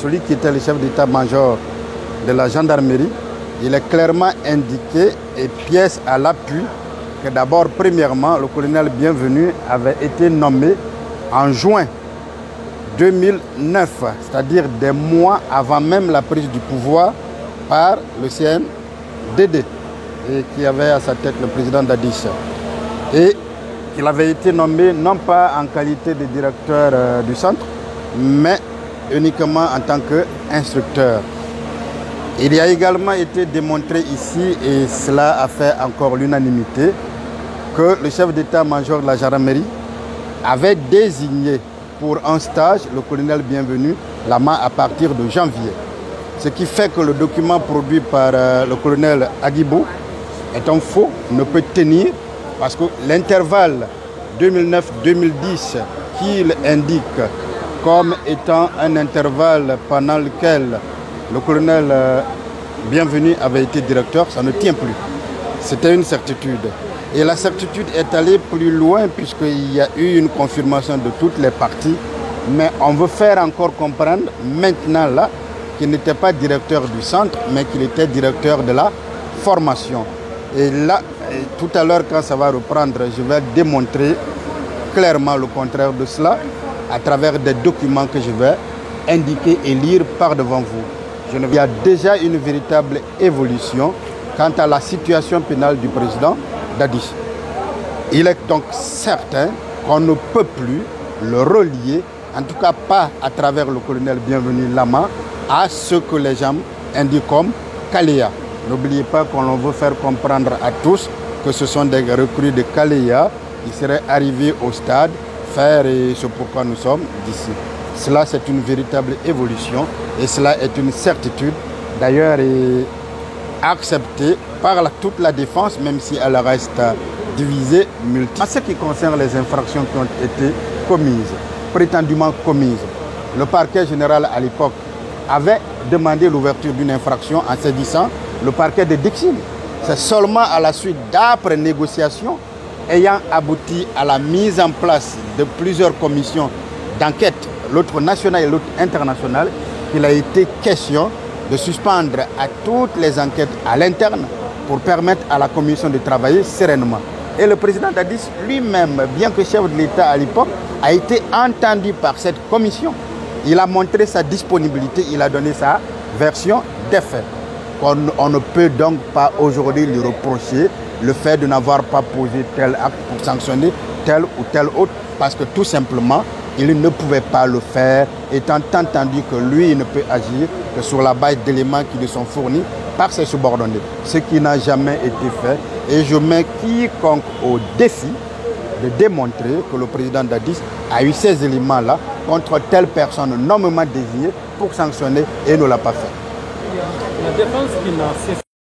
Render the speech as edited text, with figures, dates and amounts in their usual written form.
celui qui était le chef d'état-major de la gendarmerie, il est clairement indiqué et pièce à l'appui que d'abord, premièrement, le colonel Bienvenu avait été nommé en juin 2009, c'est-à-dire des mois avant même la prise du pouvoir par le CNDD, et qui avait à sa tête le président Dadis. Et qu'il avait été nommé non pas en qualité de directeur du centre, mais uniquement en tant qu'instructeur. Il y a également été démontré ici, et cela a fait encore l'unanimité, que le chef d'état-major de la gendarmerie avait désigné pour un stage le colonel Bienvenu Lama à partir de janvier. Ce qui fait que le document produit par le colonel Aguibou est un faux, ne peut tenir, parce que l'intervalle 2009-2010 qu'il indique comme étant un intervalle pendant lequel le colonel Bienvenu avait été directeur, ça ne tient plus. C'était une certitude. Et la certitude est allée plus loin puisqu'il y a eu une confirmation de toutes les parties. Mais on veut faire encore comprendre maintenant là qu'il n'était pas directeur du centre, mais qu'il était directeur de la formation. Et là, tout à l'heure, quand ça va reprendre, je vais démontrer clairement le contraire de cela à travers des documents que je vais indiquer et lire par devant vous. Il y a déjà une véritable évolution quant à la situation pénale du président Dadis. Il est donc certain qu'on ne peut plus le relier, en tout cas pas à travers le colonel Bienvenu Lama, à ce que les gens indiquent comme Kaléa. N'oubliez pas qu'on veut faire comprendre à tous que ce sont des recrues de Kaléa qui seraient arrivés au stade faire et c'est pourquoi nous sommes d'ici. Cela, c'est une véritable évolution et cela est une certitude, d'ailleurs acceptée par toute la défense, même si elle reste divisée, multiple. En ce qui concerne les infractions qui ont été commises, prétendument commises, le parquet général à l'époque avait demandé l'ouverture d'une infraction en saisissant le parquet de Dixine. C'est seulement à la suite d'âpres négociations ayant abouti à la mise en place de plusieurs commissions d'enquête, l'autre nationale et l'autre internationale, qu'il a été question de suspendre à toutes les enquêtes à l'interne pour permettre à la commission de travailler sereinement. Et le président Dadis lui-même, bien que chef de l'État à l'époque, a été entendu par cette commission. Il a montré sa disponibilité, il a donné sa version des faits. On ne peut donc pas aujourd'hui lui reprocher le fait de n'avoir pas posé tel acte pour sanctionner tel ou tel autre, parce que tout simplement, il ne pouvait pas le faire, étant entendu que lui, il ne peut agir que sur la base d'éléments qui lui sont fournis par ses subordonnés, ce qui n'a jamais été fait. Et je mets quiconque au défi de démontrer que le président Dadis a eu ces éléments-là contre telle personne nommément désignée pour sanctionner et ne l'a pas fait. La défense qui n'a cessé